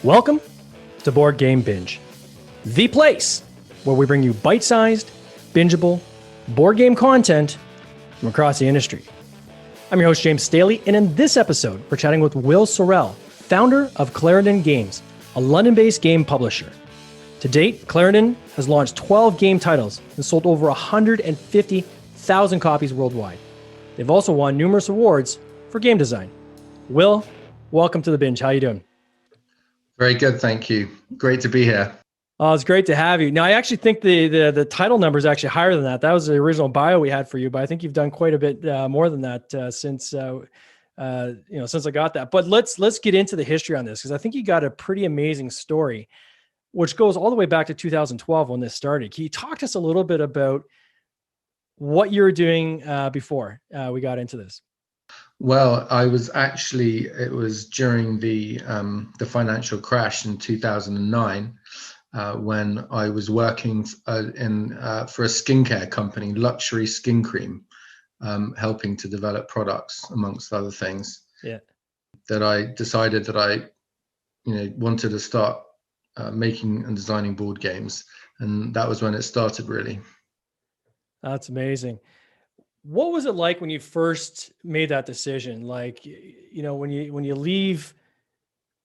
Welcome to Board Game Binge, the place where we bring you bite-sized, bingeable board game content from across the industry. I'm your host, James Staley, and in this episode, we're chatting with Will Sorrell, founder of Clarendon Games, a London-based game publisher. To date, Clarendon has launched 12 game titles and sold over 150,000 copies worldwide. They've also won numerous awards for game design. Will, welcome to the Binge. How are you doing? Very good, thank you. Great to be here. Oh, it's great to have you. Now, I actually think the title number is actually higher than that. That was the original bio we had for you, but I think you've done quite a bit more than that since I got that. But let's get into the history on this, because I think you got a pretty amazing story, which goes all the way back to 2012 when this started. Can you talk to us a little bit about what you were doing before we got into this? Well, it was during the financial crash in 2009 when I was working for a skincare company, luxury skin cream, helping to develop products amongst other things. Yeah. That I decided that I wanted to start making and designing board games, and that was when it started, really. That's amazing. What was it like when you first made that decision? Like, when you leave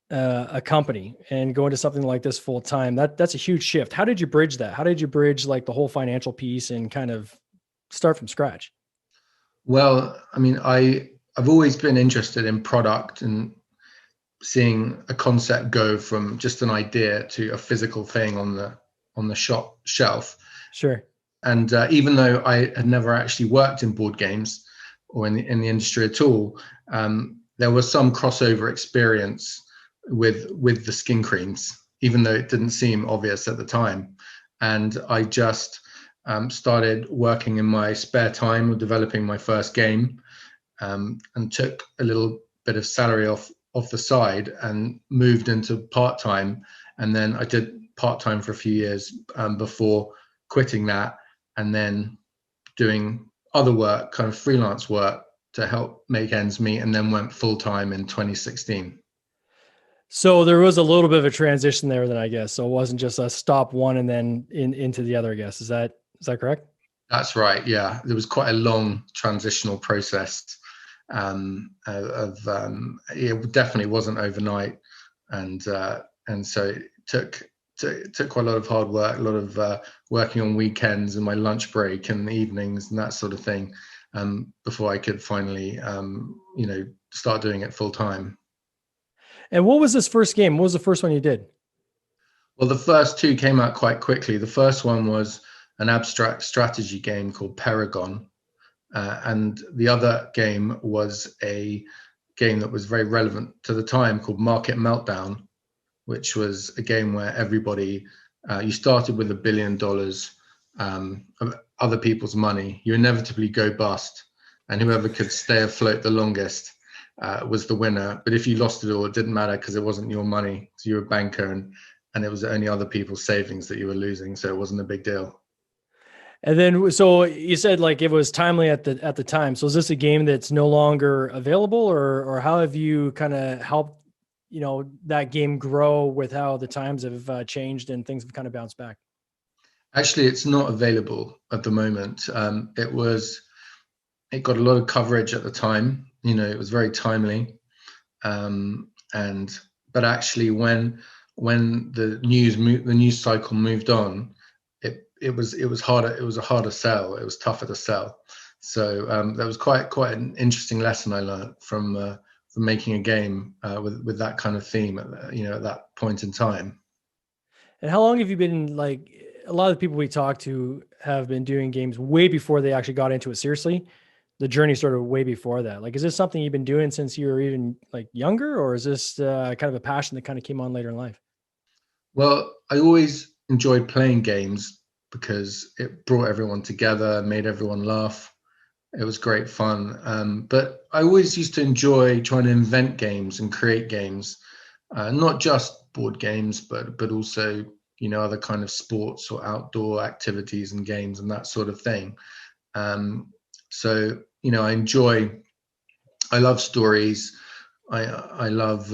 a company and go into something like this full time, that's a huge shift. How did you bridge that? How did you bridge like the whole financial piece and kind of start from scratch? Well, I mean, I've always been interested in product and seeing a concept go from just an idea to a physical thing on the shop shelf. Sure. And even though I had never actually worked in board games or in the industry at all, there was some crossover experience with the skin creams, even though it didn't seem obvious at the time. And I just started working in my spare time with developing my first game, and took a little bit of salary off the side and moved into part-time. And then I did part-time for a few years before quitting that, and then doing other work, kind of freelance work to help make ends meet, and then went full-time in 2016. So there was a little bit of a transition there then, I guess. So it wasn't just a stop one and then into the other, I guess. Is that correct? That's right. Yeah. There was quite a long transitional process. It definitely wasn't overnight. And so it took quite a lot of hard work, a lot of working on weekends and my lunch break and evenings and that sort of thing, before I could finally, start doing it full time. And what was this first game? What was the first one you did? Well, the first two came out quite quickly. The first one was an abstract strategy game called Paragon. And the other game was a game that was very relevant to the time called Market Meltdown, which was a game where everybody, you started with $1 billion of other people's money. You inevitably go bust, and whoever could stay afloat the longest was the winner. But if you lost it all, it didn't matter because it wasn't your money. So you were a banker, and it was only other people's savings that you were losing. So it wasn't a big deal. And then, so you said like it was timely at the time. So is this a game that's no longer available, or how have you kind of helped, that game grow with how the times have changed and things have kind of bounced back? Actually, it's not available at the moment. It got a lot of coverage at the time. It was very timely. But actually when the news cycle moved on, it was harder. It was a harder sell. It was tougher to sell. So that was quite an interesting lesson I learned from making a game with that kind of theme at that point in time. And how long have you been, like, a lot of the people we talk to have been doing games way before they actually got into it seriously? The journey started way before that. Like, is this something you've been doing since you were even like younger, or is this kind of a passion that kind of came on later in life? Well, I always enjoyed playing games because it brought everyone together, made everyone laugh. It was great fun. But I always used to enjoy trying to invent games and create games, not just board games, but also, other kind of sports or outdoor activities and games and that sort of thing. So, I love stories. I love,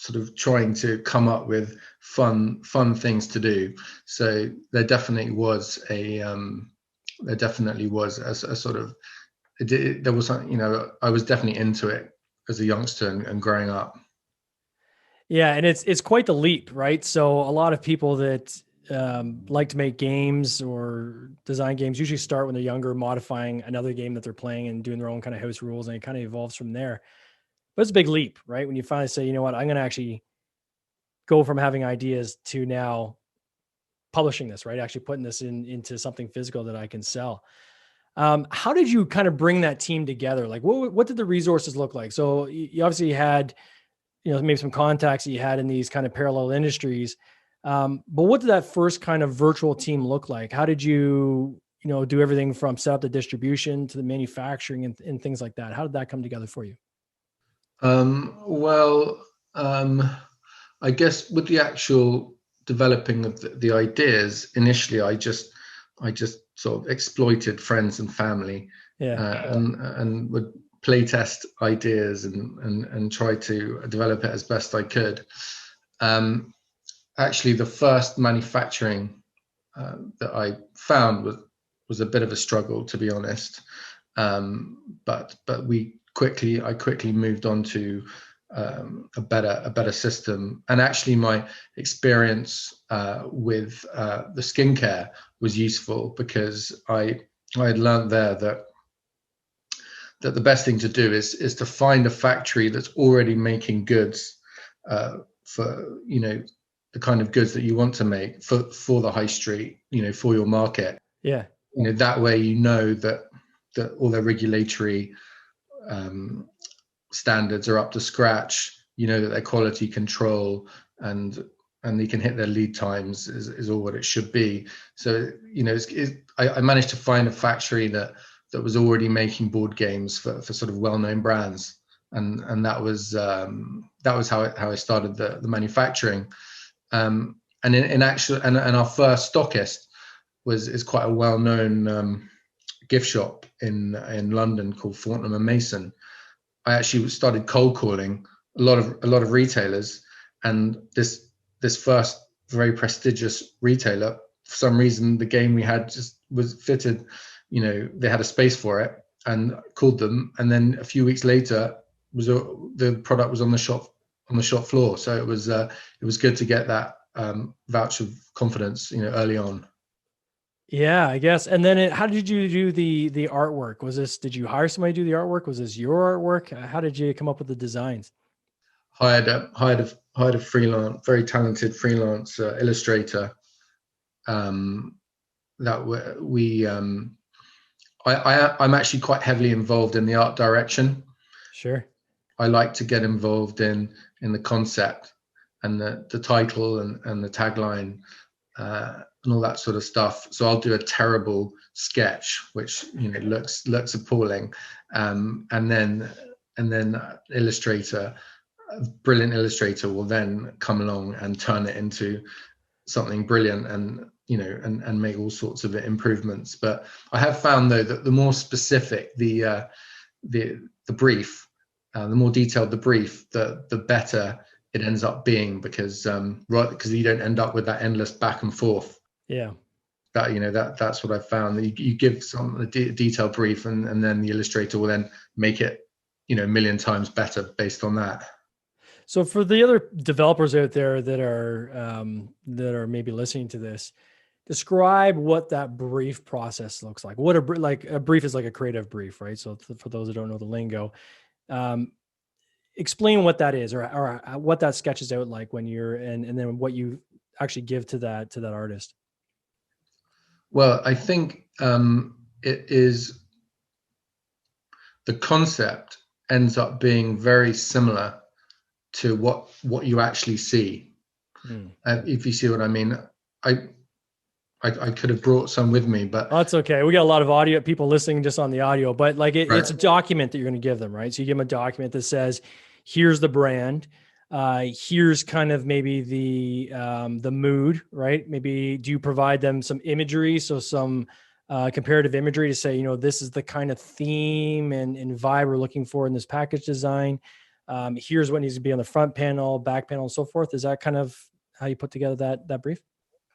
sort of trying to come up with fun things to do. So there definitely was a sort of, there was, I was definitely into it as a youngster and growing up. Yeah, and it's quite the leap, right? So a lot of people that like to make games or design games usually start when they're younger, modifying another game that they're playing and doing their own kind of house rules, and it kind of evolves from there. But it's a big leap, right? When you finally say, you know what, I'm going to actually go from having ideas to now publishing this, right? Actually putting this into something physical that I can sell. How did you kind of bring that team together? Like, what did the resources look like? So you obviously had, maybe some contacts that you had in these kind of parallel industries. But what did that first kind of virtual team look like? How did you, do everything from set up the distribution to the manufacturing and things like that? How did that come together for you? Well, I guess with the actual developing of the ideas, initially, I just sort of exploited friends and family, and would play test ideas and try to develop it as best I could. Actually, the first manufacturing that I found was a bit of a struggle, to be honest. But I quickly moved on to a better system. And actually, my experience with the skincare was useful, because I had learned there that the best thing to do is to find a factory that's already making goods for the kind of goods that you want to make for the high street, for your market. Yeah. That way that all their regulatory standards are up to scratch, that their quality control and they can hit their lead times is all what it should be. So I managed to find a factory that was already making board games for sort of well-known brands, and that was how I started the manufacturing. And in actual and our first stockist is quite a well-known gift shop in London called Fortnum and Mason. I actually started cold calling a lot of retailers, and this first very prestigious retailer, for some reason the game we had just was fitted. They had a space for it, and called them, and then a few weeks later the product was on the shop floor. So it was good to get that vouch of confidence, early on. Yeah, I guess. And then how did you do the artwork? Did you hire somebody to do the artwork? Was this your artwork? How did you come up with the designs? Hired a freelance, very talented freelance illustrator. That we I'm actually quite heavily involved in the art direction. Sure. I like to get involved in the concept and the title and the tagline and all that sort of stuff. So I'll do a terrible sketch which looks appalling, and then a brilliant illustrator will then come along and turn it into something brilliant, and make all sorts of improvements. But I have found, though, that the more specific the brief, the more detailed the brief, the better it ends up being, because you don't end up with that endless back and forth. Yeah. That's what I've found. That you give a detailed brief, and then the illustrator will then make it a million times better based on that. So for the other developers out there that are maybe listening to this, describe what that brief process looks like. What a brief is, like a creative brief, right? So for those that don't know the lingo, explain what that is, or what that sketches out like when you're and then what you actually give to that artist. Well, I think it is, the concept ends up being very similar to what you actually see. If you see what I mean. I could have brought some with me, but that's okay. We got a lot of audio people listening just on the audio, but like right. It's a document that you're going to give them, right? So you give them a document that says, here's the brand. Here's kind of maybe the mood, right? Maybe do you provide them some imagery? So some comparative imagery to say, this is the kind of theme and vibe we're looking for in this package design. Here's what needs to be on the front panel, back panel, and so forth. Is that kind of how you put together that brief?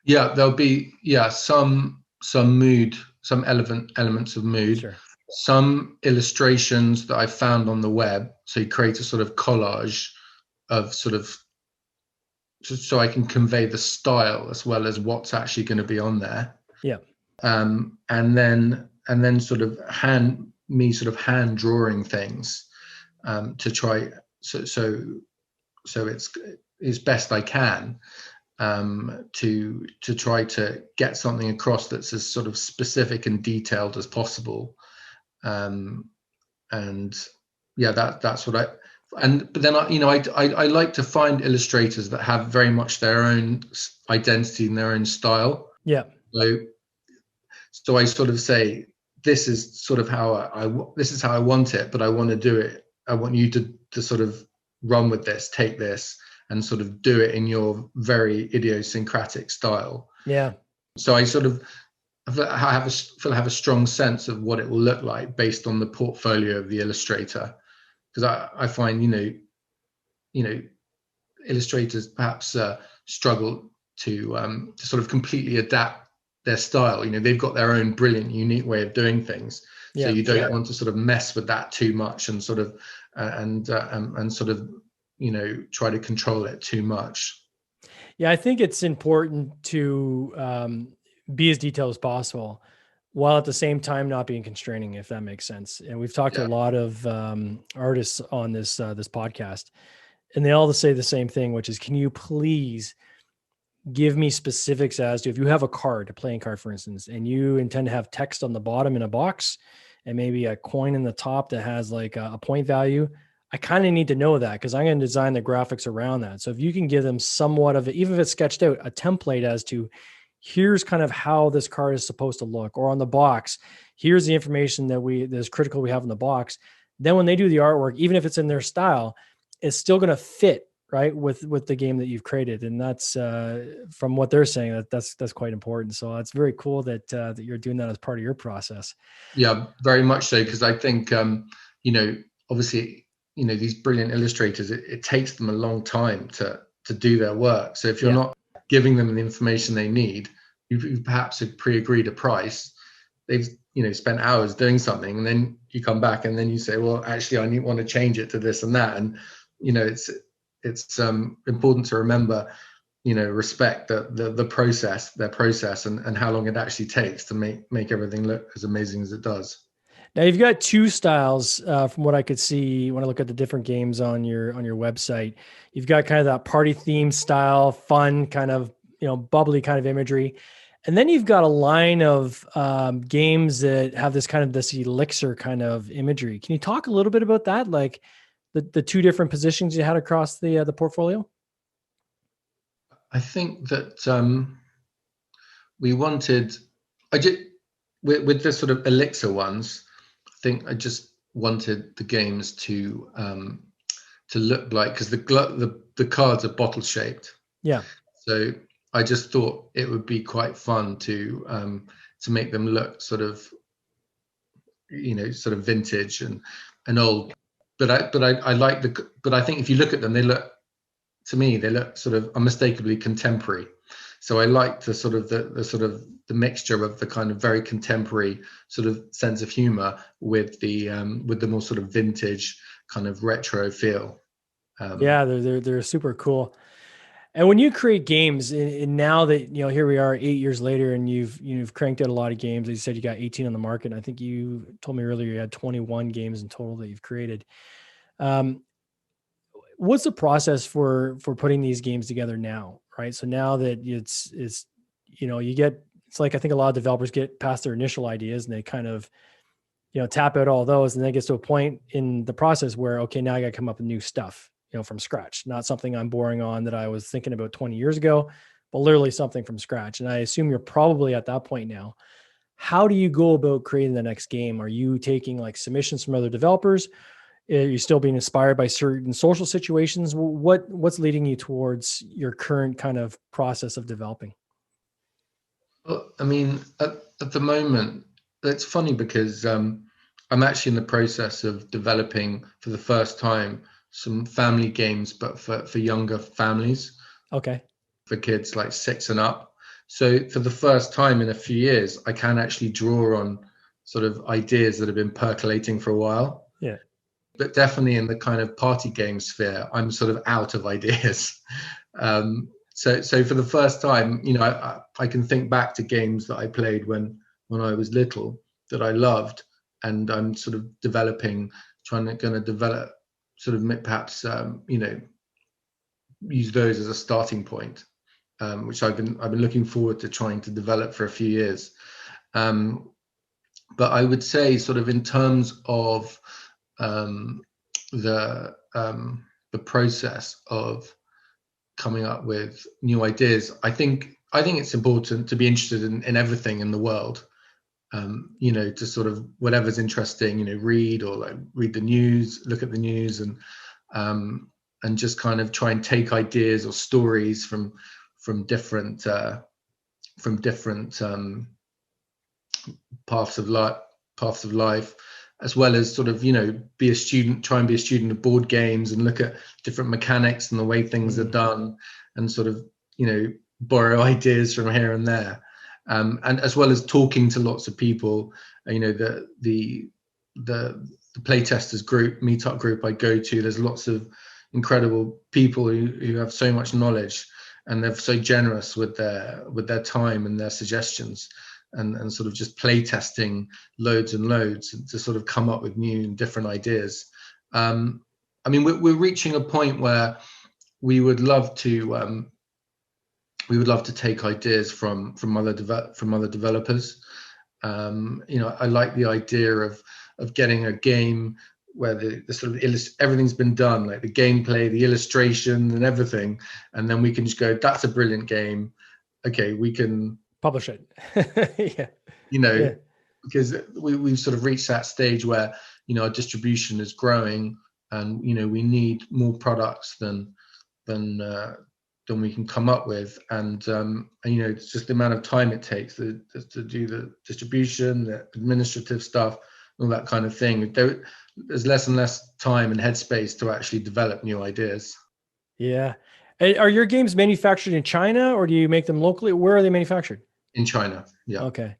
Yeah, there'll be some mood, some elements of mood, Sure. some illustrations that I found on the web. So you create a sort of collage of sort of, just so I can convey the style as well as what's actually going to be on there. Yeah. And then sort of hand drawing things to try so it's as best I can to try to get something across that's as sort of specific and detailed as possible. And yeah, that's what but then I like to find illustrators that have very much their own identity and their own style. Yeah. So I sort of say, this is sort of how this is how I want it, but I want to do it. I want you to sort of run with this, take this, and sort of do it in your very idiosyncratic style. Yeah. So I sort of have a strong sense of what it will look like based on the portfolio of the illustrator, because I find illustrators perhaps struggle to sort of completely adapt their style. They've got their own brilliant, unique way of doing things. So you don't want to sort of mess with that too much and sort of try to control it too much. Yeah, I think it's important to be as detailed as possible, while at the same time not being constraining, if that makes sense. And we've talked to a lot of artists on this podcast, and they all say the same thing, which is, can you please give me specifics as to, if you have a playing card, for instance, and you intend to have text on the bottom in a box and maybe a coin in the top that has like a point value, I kind of need to know that, because I'm going to design the graphics around that. So if you can give them somewhat of it, even if it's sketched out, a template as to, here's kind of how this card is supposed to look, or on the box, here's the information that's critical we have in the box. Then when they do the artwork, even if it's in their style, it's still going to fit right with the game that you've created. And that's from what they're saying, that's quite important. So it's very cool that you're doing that as part of your process. Yeah, very much so, because I think obviously these brilliant illustrators, it takes them a long time to do their work. So if you're not giving them the information they need, you've perhaps pre-agreed a price, they've spent hours doing something, and then you come back and then you say, well, actually I want to change it to this and that. And it's important to remember, respect the process, their process, and how long it actually takes to make everything look as amazing as it does. Now you've got two styles from what I could see when I look at the different games on your website. You've got kind of that party theme style, fun kind of, bubbly kind of imagery. And then you've got a line of games that have this elixir kind of imagery. Can you talk a little bit about that? Like the two different positions you had across the portfolio? I think that we wanted, with the sort of elixir ones, I think I just wanted the games to look like, because the cards are bottle shaped. Yeah. So I just thought it would be quite fun to make them look sort of vintage and old. But I like but I think if you look at them, they look sort of unmistakably contemporary. So I like the sort of the mixture of the kind of very contemporary sort of sense of humor with the more sort of vintage kind of retro feel. They're super cool. And when you create games, and now that here we are 8 years later, and you've cranked out a lot of games. As you said, you got 18 on the market. And I think you told me earlier you had 21 games in total that you've created. What's the process for putting these games together now, right? So now that it's like, I think a lot of developers get past their initial ideas and they kind of tap out all those, and then it gets to a point in the process where, okay, now I got to come up with new stuff, from scratch, not something I'm boring on that I was thinking about 20 years ago, but literally something from scratch. And I assume you're probably at that point now. How do you go about creating the next game? Are you taking like submissions from other developers? Are you still being inspired by certain social situations? What's leading you towards your current kind of process of developing? Well, I mean, at the moment, it's funny because I'm actually in the process of developing for the first time some family games, but for younger families, Okay. for kids like 6 and up. So for the first time in a few years, I can actually draw on sort of ideas that have been percolating for a while. Yeah. But definitely in the kind of party game sphere, I'm sort of out of ideas. So for the first time, I can think back to games that I played when I was little that I loved, and I'm sort of going to develop, sort of perhaps use those as a starting point, which I've been looking forward to trying to develop for a few years. But I would say, sort of in terms of the process of coming up with new ideas, I think it's important to be interested in everything in the world. To sort of whatever's interesting, read the news, look at the news, and just kind of try and take ideas or stories from different paths of life, as well as sort of try and be a student of board games and look at different mechanics and the way things are done, and sort of borrow ideas from here and there, and as well as talking to lots of people. The playtesters group, meetup group I go to, there's lots of incredible people who have so much knowledge, and they're so generous with their time and their suggestions, and sort of just play testing loads and loads to sort of come up with new and different ideas. We're reaching a point where we would love to take ideas from other developers. I like the idea of getting a game where the sort of everything's been done, like the gameplay, the illustration, and everything, and then we can just go, that's a brilliant game. Okay, we can publish it. Because we've sort of reached that stage where our distribution is growing, and we need more products than we can come up with, and it's just the amount of time it takes to do the distribution, the administrative stuff, all that kind of thing. There's less and less time and headspace to actually develop new ideas. Yeah. Are your games manufactured in China, or do you make them locally? Where are they manufactured? In China. Yeah. Okay.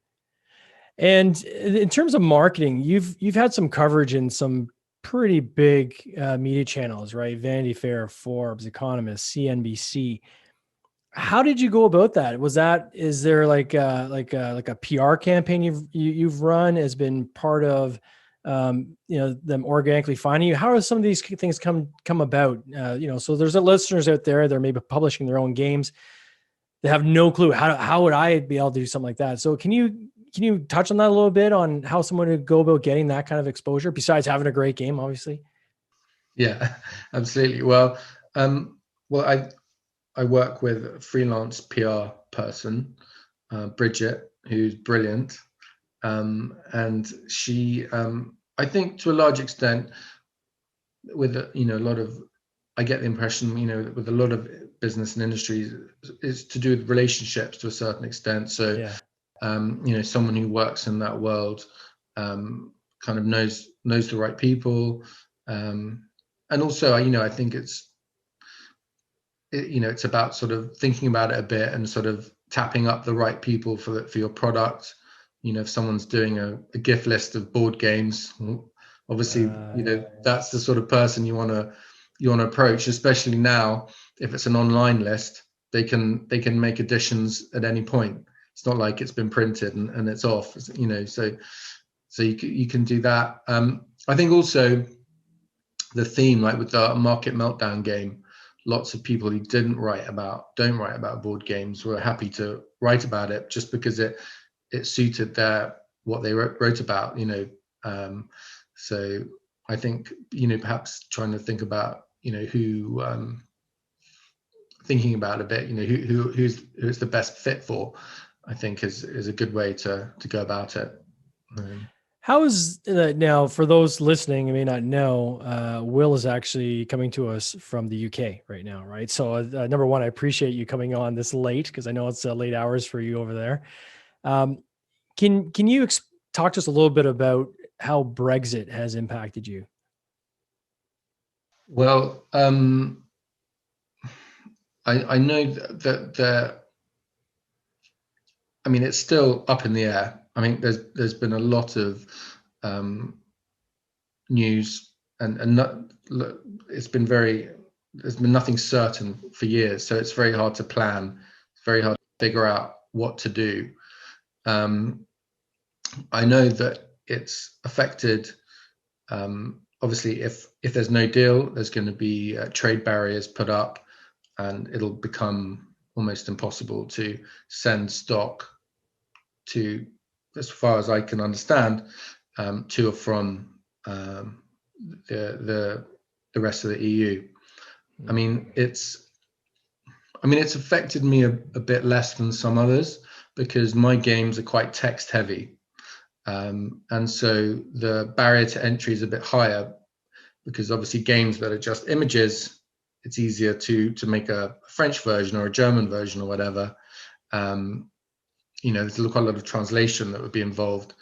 And in terms of marketing, you've had some coverage in some pretty big media channels, right? Vanity Fair, Forbes, Economist, CNBC. How did you go about that? Is there like a PR campaign you've run, has been part of them organically finding you? How are some of these things come about? So there's listeners out there, they're maybe publishing their own games. They have no clue. How would I be able to do something like that? So can you touch on that a little bit, on how someone would go about getting that kind of exposure besides having a great game, obviously? Yeah, absolutely. Well, I work with a freelance PR person, Bridget, who's brilliant. And she, I think to a large extent, with a lot of, I get the impression, with a lot of business and industries, is to do with relationships to a certain extent. So, yeah. Someone who works in that world kind of knows the right people, and also, I think it's about sort of thinking about it a bit and sort of tapping up the right people for your product. If someone's doing a gift list of board games, obviously, that's the sort of person you want to approach, especially now. If it's an online list, they can make additions at any point. It's not like it's been printed and it's off, so you can do that. I think also the theme, like with the Market Meltdown game, lots of people who don't write about board games were happy to write about it, just because it suited what they wrote about. So I think perhaps trying to think about who, thinking about a bit who's the best fit for, I think is a good way to go about it. How is that now? For those listening who may not know, Will is actually coming to us from the UK right now, right? So number one, I appreciate you coming on this late, because I know it's late hours for you over there. Can you talk to us a little bit about how Brexit has impacted you? Well, I know that I mean, it's still up in the air. I mean, there's been a lot of news, and not, it's been very, there's been nothing certain for years, so it's very hard to plan. It's very hard to figure out what to do. I know that it's affected. Obviously, if there's no deal, there's going to be trade barriers put up, and it'll become almost impossible to send stock to, as far as I can understand, to or from the rest of the EU. I mean, it's affected me a bit less than some others because my games are quite text heavy. And so the barrier to entry is a bit higher because obviously games that are just images, it's easier to make a French version or a German version or whatever. There's quite a lot of translation that would be involved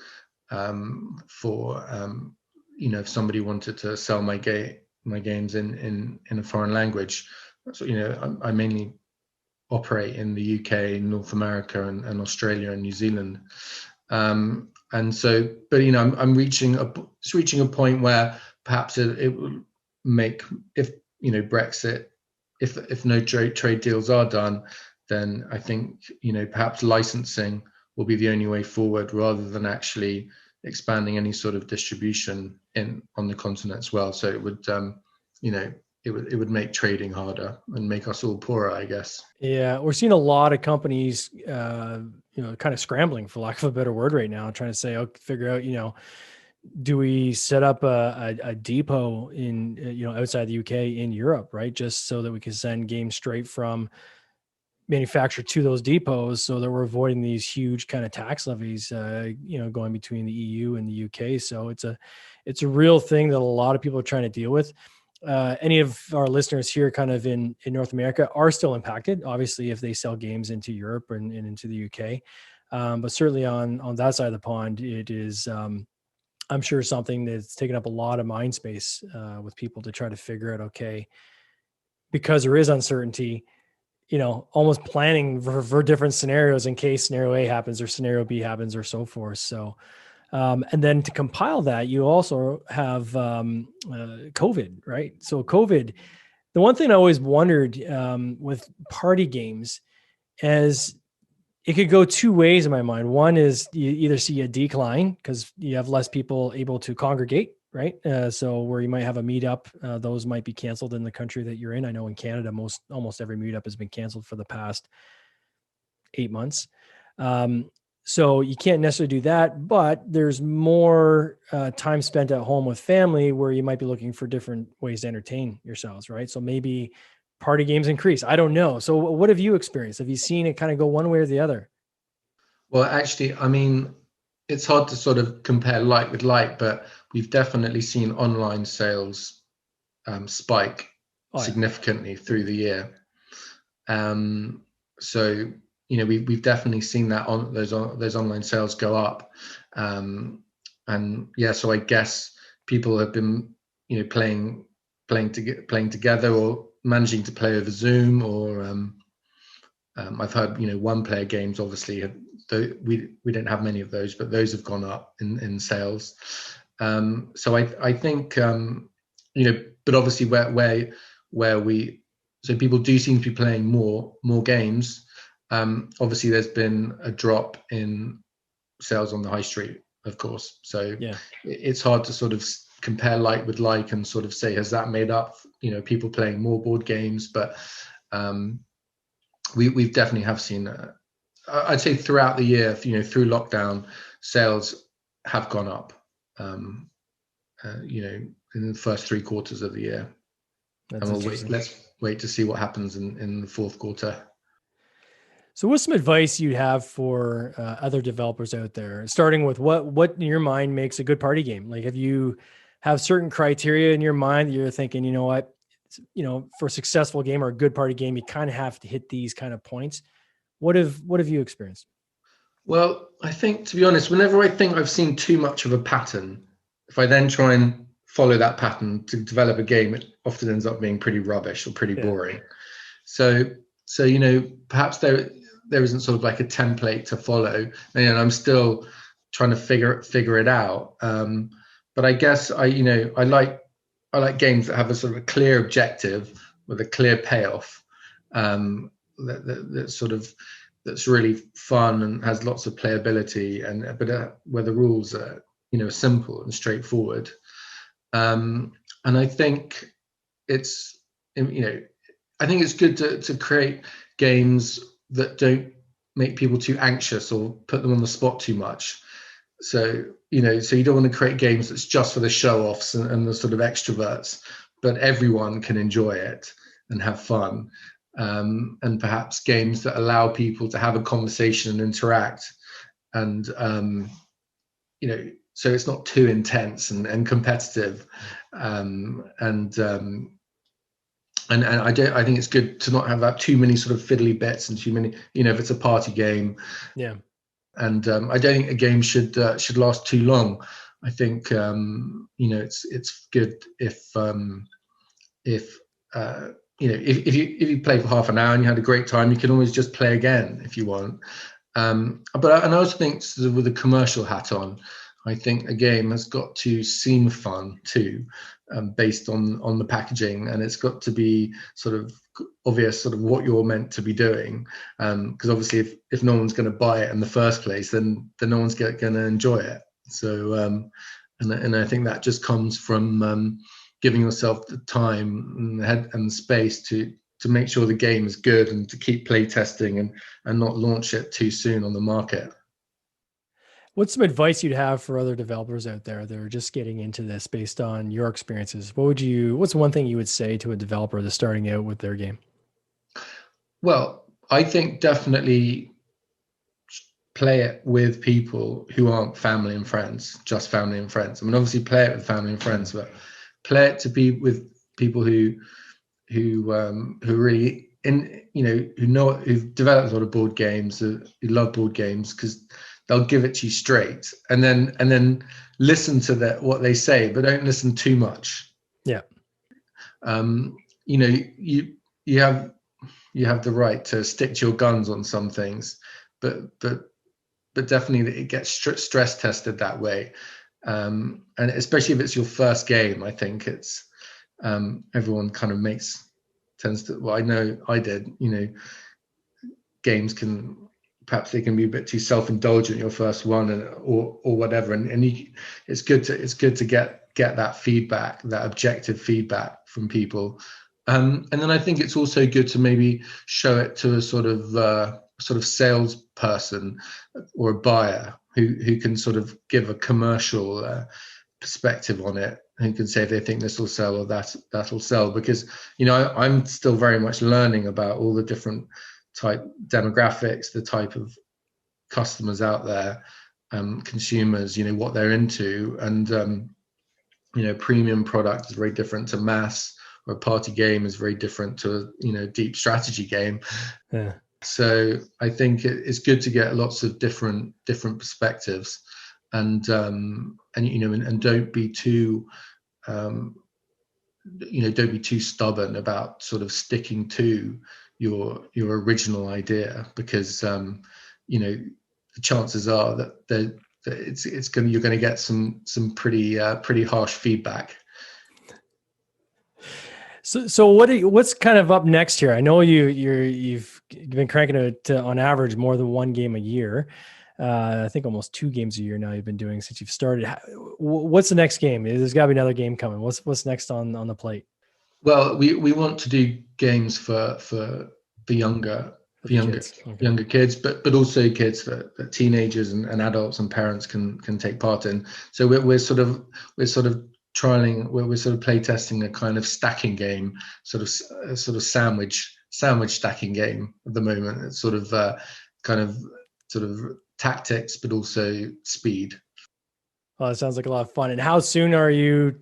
for if somebody wanted to sell my games in a foreign language. So I mainly operate in the UK, North America, and Australia and New Zealand. And so, but I'm reaching a point where perhaps it will make, if Brexit, if no trade deals are done, then I think perhaps licensing will be the only way forward rather than actually expanding any sort of distribution on the continent as well. So it would it would make trading harder and make us all poorer, I guess. Yeah, we're seeing a lot of companies, kind of scrambling, for lack of a better word, right now, trying to say, figure out, do we set up a depot in, outside the UK in Europe, right? Just so that we can send games straight from manufacturer to those depots, so that we're avoiding these huge kind of tax levies, going between the EU and the UK. So it's a real thing that a lot of people are trying to deal with. Any of our listeners here kind of in North America are still impacted, obviously, if they sell games into Europe and into the UK. But certainly on that side of the pond, it is, I'm sure, something that's taken up a lot of mind space with people to try to figure out, okay, because there is uncertainty, almost planning for different scenarios in case scenario A happens or scenario B happens or so forth. So, and then to compile that, you also have COVID, right? So COVID, the one thing I always wondered with party games is it could go two ways in my mind. One is you either see a decline because you have less people able to congregate, right? So where you might have a meetup, those might be canceled in the country that you're in. I know in Canada, almost every meetup has been canceled for the past 8 months. So you can't necessarily do that, but there's more time spent at home with family where you might be looking for different ways to entertain yourselves, right? So maybe party games increase. I don't know. So what have you experienced? Have you seen it kind of go one way or the other? Well, actually, I mean, it's hard to sort of compare like with like, but we've definitely seen online sales spike significantly through the year. So we've definitely seen that on those online sales go up, and yeah, so I guess people have been playing together or managing to play over Zoom, or I've heard one player games obviously have, we don't have many of those, but those have gone up in sales. So I think but obviously where we, so people do seem to be playing more games. Obviously there's been a drop in sales on the high street, of course. So yeah, it's hard to sort of compare like with like and sort of say, has that made up, people playing more board games? But we've definitely have seen, I'd say throughout the year, through lockdown, sales have gone up, in the first 3 quarters of the year. That's and let's wait to see what happens in the fourth quarter. So what's some advice you have for other developers out there, starting with what in your mind makes a good party game? Like, if you have certain criteria in your mind that you're thinking, for a successful game or a good party game, you kind of have to hit these kind of points. What have you experienced? Well, I think, to be honest, whenever I think I've seen too much of a pattern, if I then try and follow that pattern to develop a game, it often ends up being pretty rubbish or pretty boring. So perhaps there isn't sort of like a template to follow, and I'm still trying to figure it out. But I guess I like games that have a sort of a clear objective with a clear payoff. That's really fun and has lots of playability, but where the rules are simple and straightforward. And I think it's good to create games that don't make people too anxious or put them on the spot too much. So you don't want to create games that's just for the show-offs and the sort of extroverts, but everyone can enjoy it and have fun. And perhaps games that allow people to have a conversation and interact, and so it's not too intense and competitive. And I think it's good to not have that too many sort of fiddly bits and too many, if it's a party game. Yeah. And I don't think a game should last too long. I think it's good if you play for half an hour and you had a great time, you can always just play again if you want. But I also think sort of with a commercial hat on, I think a game has got to seem fun too, based on the packaging, and it's got to be sort of obvious sort of what you're meant to be doing. Because obviously if no one's going to buy it in the first place, then no one's going to enjoy it. So and I think that just comes from giving yourself the time and space to make sure the game is good and to keep play testing and not launch it too soon on the market. What's some advice you'd have for other developers out there that are just getting into this based on your experiences? What's one thing you would say to a developer that's starting out with their game? Well, I think definitely play it with people who aren't family and friends, just family and friends. I mean, obviously play it with family and friends, but play it to be with people who really who've developed a lot of board games, who love board games, because they'll give it to you straight, and then listen to what they say, but don't listen too much. Yeah. You have the right to stick to your guns on some things, but definitely it gets stress tested that way. And especially if it's your first game, I think it's everyone kind of tends to. Well, I know I did. Games perhaps they can be a bit too self-indulgent your first one, or whatever. And it's good to get that feedback, that objective feedback from people. And then I think it's also good to maybe show it to a sort of salesperson or a buyer who can sort of give a commercial perspective on it, who can say if they think this will sell or that'll sell. Because I'm still very much learning about all the different type demographics, the type of customers out there, consumers, what they're into, and premium product is very different to mass, or a party game is very different to a deep strategy game. Yeah. So I think it's good to get lots of different perspectives, and don't be too don't be too stubborn about sort of sticking to your original idea, because the chances are that you're going to get some pretty harsh feedback. So what's kind of up next here? I know you've been cranking it on average more than one game a year. I think almost 2 games a year now you've been doing since you've started. What's the next game? There's got to be another game coming. What's next on the plate? Well, we want to do games for younger kids, but also kids that teenagers and adults and parents can take part in. So we're sort of trialing, we're sort of play testing a kind of stacking game, sort of sandwich stacking game at the moment. It's sort of tactics, but also speed. Well, it sounds like a lot of fun. And how soon are you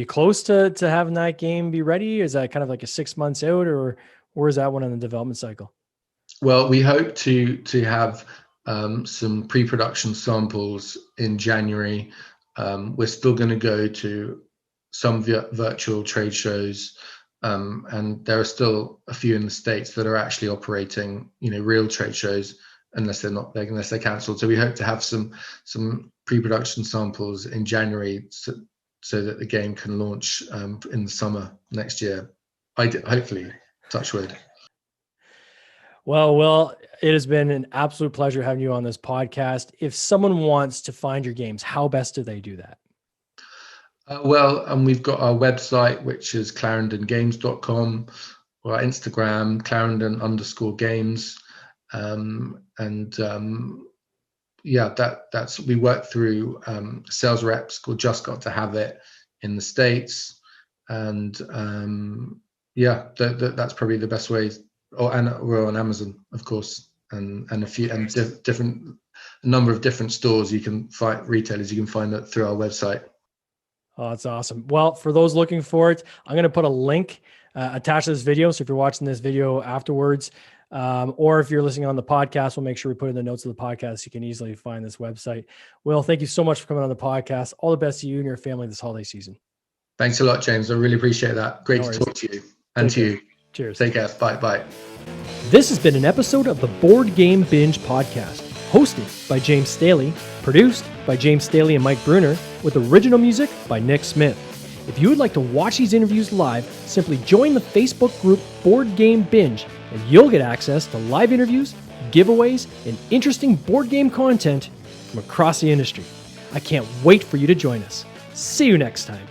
close to having that game be ready? Is that kind of like a 6 months out, or where is that one on the development cycle? Well, we hope to have some pre-production samples in January. We're still going to go to some virtual trade shows, and there are still a few in the States that are actually operating, real trade shows, unless they're cancelled. So we hope to have some pre-production samples in January, so that the game can launch in the summer next year. Hopefully, touch wood. Well, it has been an absolute pleasure having you on this podcast. If someone wants to find your games, how best do they do that? We've got our website, which is clarendongames.com, or our Instagram, Clarendon_games. We work through sales reps called Just Got to Have It in the States. And that's probably the best way. We're on Amazon, of course, and a number of different stores retailers you can find that through our website. Oh, that's awesome. Well, for those looking for it, I'm going to put a link attached to this video. So if you're watching this video afterwards, or if you're listening on the podcast, we'll make sure we put in the notes of the podcast. You can easily find this website. Will, thank you so much for coming on the podcast. All the best to you and your family this holiday season. Thanks a lot, James. I really appreciate that. Great to talk to you and to you. Cheers. Take care. Bye. This has been an episode of the Board Game Binge podcast, hosted by James Staley, produced by James Staley and Mike Bruner, with original music by Nick Smith. If you would like to watch these interviews live, simply join the Facebook group Board Game Binge, and you'll get access to live interviews, giveaways, and interesting board game content from across the industry. I can't wait for you to join us. See you next time.